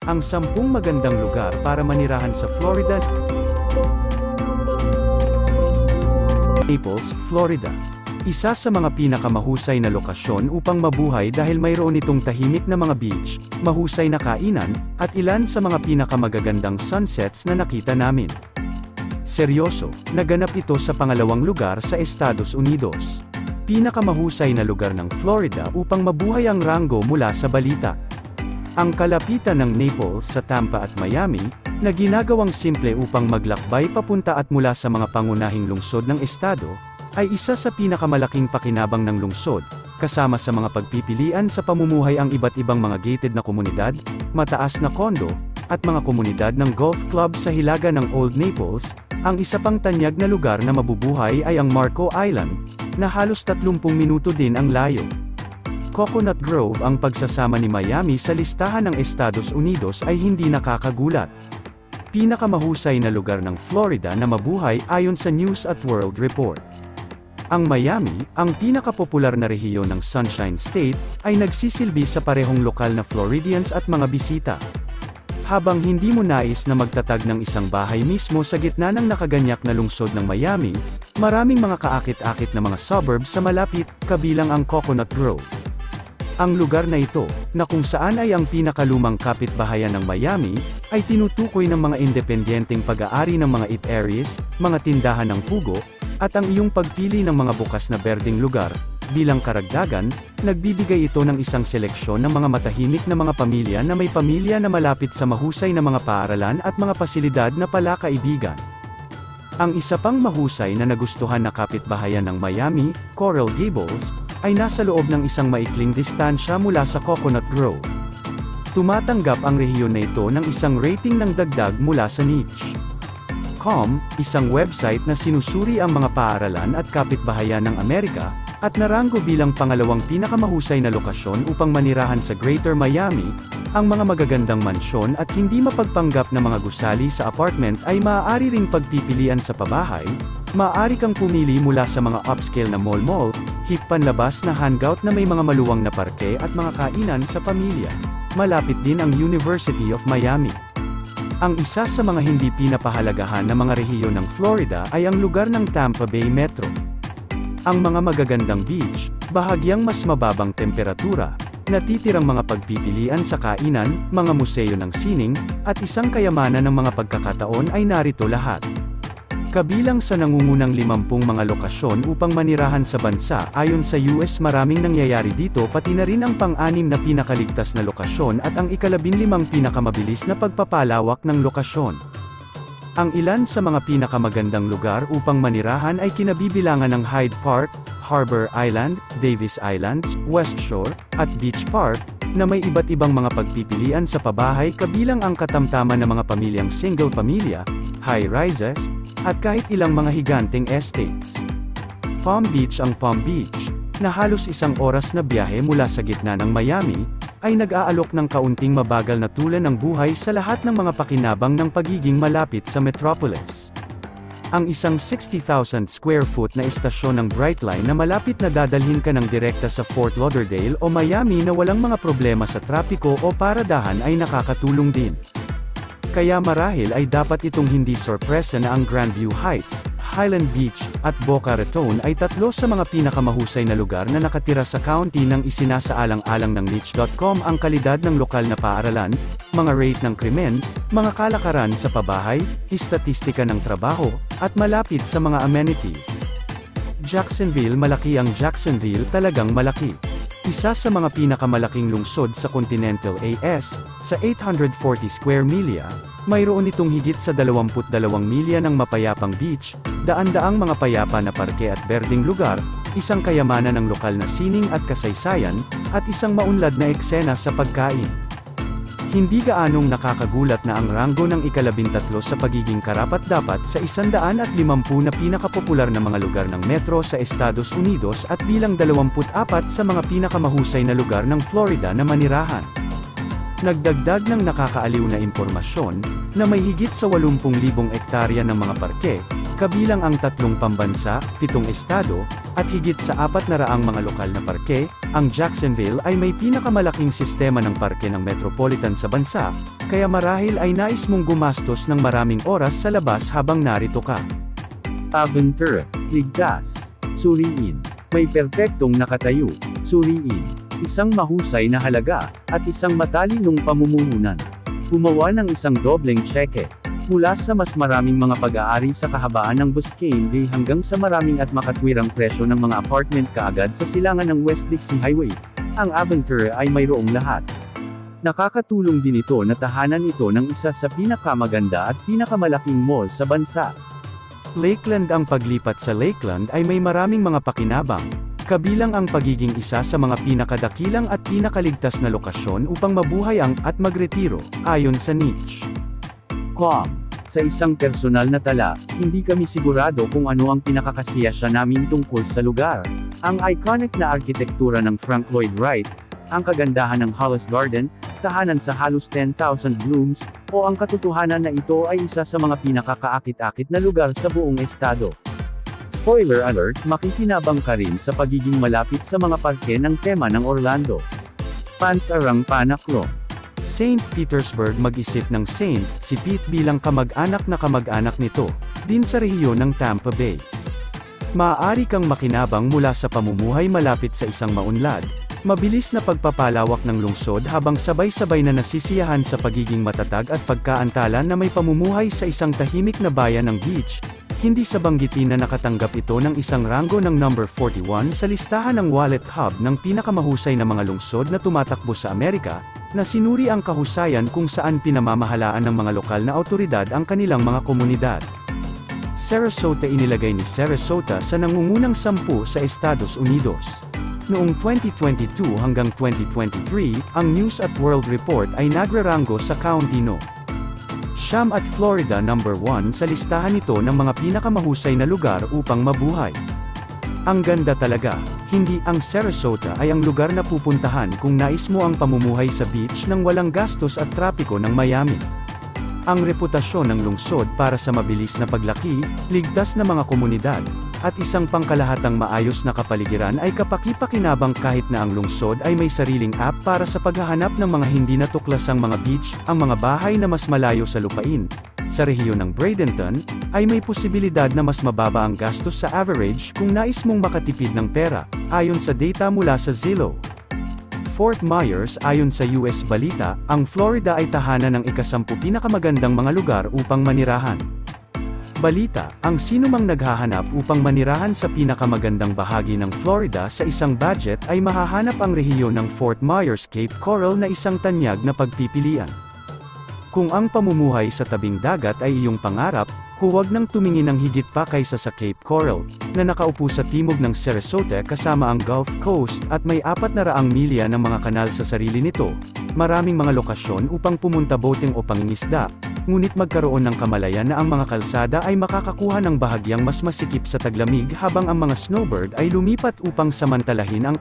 Ang 10 magandang lugar para manirahan sa Florida. Naples, Florida. Isa sa mga pinakamahusay na lokasyon upang mabuhay dahil mayroon itong tahimik na mga beach, mahusay na kainan, at ilan sa mga pinakamagagandang sunsets na nakita namin. Seryoso, naganap ito sa pangalawang lugar sa Estados Unidos. Pinakamahusay na lugar ng Florida upang mabuhay ang Rango mula sa balita. Ang kalapitan ng Naples sa Tampa at Miami, na ginagawang simple upang maglakbay papunta at mula sa mga pangunahing lungsod ng estado, ay isa sa pinakamalaking pakinabang ng lungsod, kasama sa mga pagpipilian sa pamumuhay ang iba't ibang mga gated na komunidad, mataas na kondo, at mga komunidad ng golf club sa hilaga ng Old Naples. Ang isa pang tanyag na lugar na mabubuhay ay ang Marco Island, na halos 30 minuto din ang layo. Coconut Grove. Ang pagsasama ni Miami sa listahan ng Estados Unidos ay hindi nakakagulat. Pinakamahusay na lugar ng Florida na mabuhay ayon sa News at World Report. Ang Miami, ang pinakapopular na rehiyon ng Sunshine State, ay nagsisilbi sa parehong lokal na Floridians at mga bisita. Habang hindi mo nais na magtatag ng isang bahay mismo sa gitna ng nakaganyak na lungsod ng Miami, maraming mga kaakit-akit na mga suburbs sa malapit, kabilang ang Coconut Grove. Ang lugar na ito, na kung saan ay ang pinakalumang kapitbahayan ng Miami, ay tinutukoy ng mga independenteng pag-aari ng mga eateries, mga tindahan ng pugo, at ang iyong pagpili ng mga bukas na berdeng lugar. Bilang karagdagan, nagbibigay ito ng isang seleksyon ng mga matahimik na mga pamilya na may pamilya na malapit sa mahusay na mga paaralan at mga pasilidad na palakaibigan. Ang isa pang mahusay na nagustuhan na kapitbahayan ng Miami, Coral Gables, ay nasa loob ng isang maikling distansya mula sa Coconut Grove. Tumatanggap ang rehiyon na ito ng isang rating ng dagdag mula sa Niche.com, isang website na sinusuri ang mga paaralan at kapitbahayan ng Amerika, at naranggo bilang pangalawang pinakamahusay na lokasyon upang manirahan sa Greater Miami. Ang mga magagandang mansyon at hindi mapagpanggap na mga gusali sa apartment ay maaari ring pagpipilian sa pabahay. Maaari kang pumili mula sa mga upscale na mall, hip panlabas na hangout na may mga maluwang na parke at mga kainan sa pamilya. Malapit din ang University of Miami. Ang isa sa mga hindi pinapahalagahan na mga rehiyon ng Florida ay ang lugar ng Tampa Bay Metro. Ang mga magagandang beach, bahagyang mas mababang temperatura, natitirang mga pagpipilian sa kainan, mga museo ng sining, at isang kayamanan ng mga pagkakataon ay narito lahat. Kabilang sa nangungunang 50 mga lokasyon upang manirahan sa bansa ayon sa US. Maraming nangyayari dito, pati na rin ang pang-6 na pinakaligtas na lokasyon at ang ika-15 pinakamabilis na pagpapalawak ng lokasyon. Ang ilan sa mga pinakamagandang lugar upang manirahan ay kinabibilangan ng Hyde Park, Harbor Island, Davis Islands, West Shore, at Beach Park, na may iba't ibang mga pagpipilian sa pabahay kabilang ang katamtaman ng mga pamilyang single pamilya, high-rises, at kahit ilang mga higanteng estates. Palm Beach. Ang Palm Beach, na halos 1 oras na biyahe mula sa gitna ng Miami, ay nag-aalok ng kaunting mabagal na tulan ng buhay sa lahat ng mga pakinabang ng pagiging malapit sa metropolis. Ang isang 60,000 square foot na estasyon ng Brightline na malapit na dadalhin ka ng direkta sa Fort Lauderdale o Miami na walang mga problema sa trapiko o paradahan ay nakakatulong din. Kaya marahil ay dapat itong hindi sorpresa na ang Grandview Heights, Highland Beach, at Boca Raton ay 3 sa mga pinakamahusay na lugar na nakatira sa county ng isinasaalang-alang ng Niche.com. Ang kalidad ng lokal na paaralan, mga rate ng krimen, mga kalakaran sa pabahay, istatistika ng trabaho, at malapit sa mga amenities. Jacksonville. Malaki ang Jacksonville, talagang malaki. Isa sa mga pinakamalaking lungsod sa Continental US, sa 840 square milya, mayroon itong higit sa 22 milya ng mapayapang beach, daan-daang mga payapa na parke at berdeng lugar, isang kayamanan ng lokal na sining at kasaysayan, at isang maunlad na eksena sa pagkain. Hindi gaanong nakakagulat na ang rango ng ika-13 sa pagiging karapat-dapat sa 150 na pinakapopular na mga lugar ng metro sa Estados Unidos at bilang 24 sa mga pinakamahusay na lugar ng Florida na manirahan. Nagdagdag ng nakakaaliw na impormasyon, na may higit sa 80,000 ektarya ng mga parke, kabilang ang 3 pambansa, 7 estado, at higit sa 400 mga lokal na parke. Ang Jacksonville ay may pinakamalaking sistema ng parke ng metropolitan sa bansa, kaya marahil ay nais mong gumastos ng maraming oras sa labas habang narito ka. Aventura, ligtas. Suriin. May perpektong nakatayo. Suriin. Isang mahusay na halaga, at isang matalinong pamumuhunan. Gumawa ng isang dobleng tseke. Mula sa mas maraming mga pag-aari sa kahabaan ng Biscayne Bay hanggang sa maraming at makatwirang presyo ng mga apartment kaagad sa silangan ng West Dixie Highway, ang Aventura ay mayroong lahat. Nakakatulong din ito na tahanan ito ng isa sa pinakamaganda at pinakamalaking mall sa bansa. Lakeland. Ang paglipat sa Lakeland ay may maraming mga pakinabang, kabilang ang pagiging isa sa mga pinakadakilang at pinakaligtas na lokasyon upang mabuhay at magretiro, ayon sa niche. Sa isang personal na tala, hindi kami sigurado kung ano ang pinakakasiyasya namin tungkol sa lugar. Ang iconic na arkitektura ng Frank Lloyd Wright, ang kagandahan ng Hollis Garden, tahanan sa halos 10,000 blooms, o ang katotohanan na ito ay isa sa mga pinakakaakit-akit na lugar sa buong estado. Spoiler alert, makikinabang ka rin sa pagiging malapit sa mga parke ng tema ng Orlando. Pansarang Panaklo. St. Petersburg. Mag-isip ng Saint, si Pete bilang kamag-anak na kamag-anak nito, din sa rehiyon ng Tampa Bay. Maaari kang makinabang mula sa pamumuhay malapit sa isang maunlad, mabilis na pagpapalawak ng lungsod habang sabay-sabay na nasisiyahan sa pagiging matatag at pagkaantala na may pamumuhay sa isang tahimik na bayan ng beach. Hindi sa banggitin na nakatanggap ito ng isang ranggo ng number 41 sa listahan ng Wallet Hub ng pinakamahusay na mga lungsod na tumatakbo sa Amerika, na sinuri ang kahusayan kung saan pinamamahalaan ng mga lokal na awtoridad ang kanilang mga komunidad. Sarasota. Inilagay ni Sarasota sa nangungunang 10 sa Estados Unidos. Noong 2022 hanggang 2023, ang News at World Report ay nagraranggo sa County No. 9 at Florida number 1 sa listahan nito ng mga pinakamahusay na lugar upang mabuhay. Ang ganda talaga. Hindi ang Sarasota ay ang lugar na pupuntahan kung nais mo ang pamumuhay sa beach ng walang gastos at trapiko ng Miami. Ang reputasyon ng lungsod para sa mabilis na paglaki, ligtas na mga komunidad, at isang pangkalahatang maayos na kapaligiran ay kapaki-pakinabang kahit na ang lungsod ay may sariling app para sa paghahanap ng mga hindi natuklasang mga beach, ang mga bahay na mas malayo sa lupain. Sa rehiyon ng Bradenton, ay may posibilidad na mas mababa ang gastos sa average kung nais mong makatipid ng pera, ayon sa data mula sa Zillow. Fort Myers. Ayon sa US Balita, ang Florida ay tahanan ng ika-10 pinakamagandang mga lugar upang manirahan. Balita, ang sinumang naghahanap upang manirahan sa pinakamagandang bahagi ng Florida sa isang budget ay mahahanap ang rehiyon ng Fort Myers Cape Coral na isang tanyag na pagpipilian. Kung ang pamumuhay sa tabing dagat ay iyong pangarap, huwag nang tumingin ng higit pa kaysa sa Cape Coral, na nakaupo sa timog ng Sarasota kasama ang Gulf Coast at may 400 milya ng mga kanal sa sarili nito, maraming mga lokasyon upang pumunta boating o pangingisda, ngunit magkaroon ng kamalayan na ang mga kalsada ay makakakuha ng bahagyang mas masikip sa taglamig habang ang mga snowbird ay lumipat upang samantalahin ang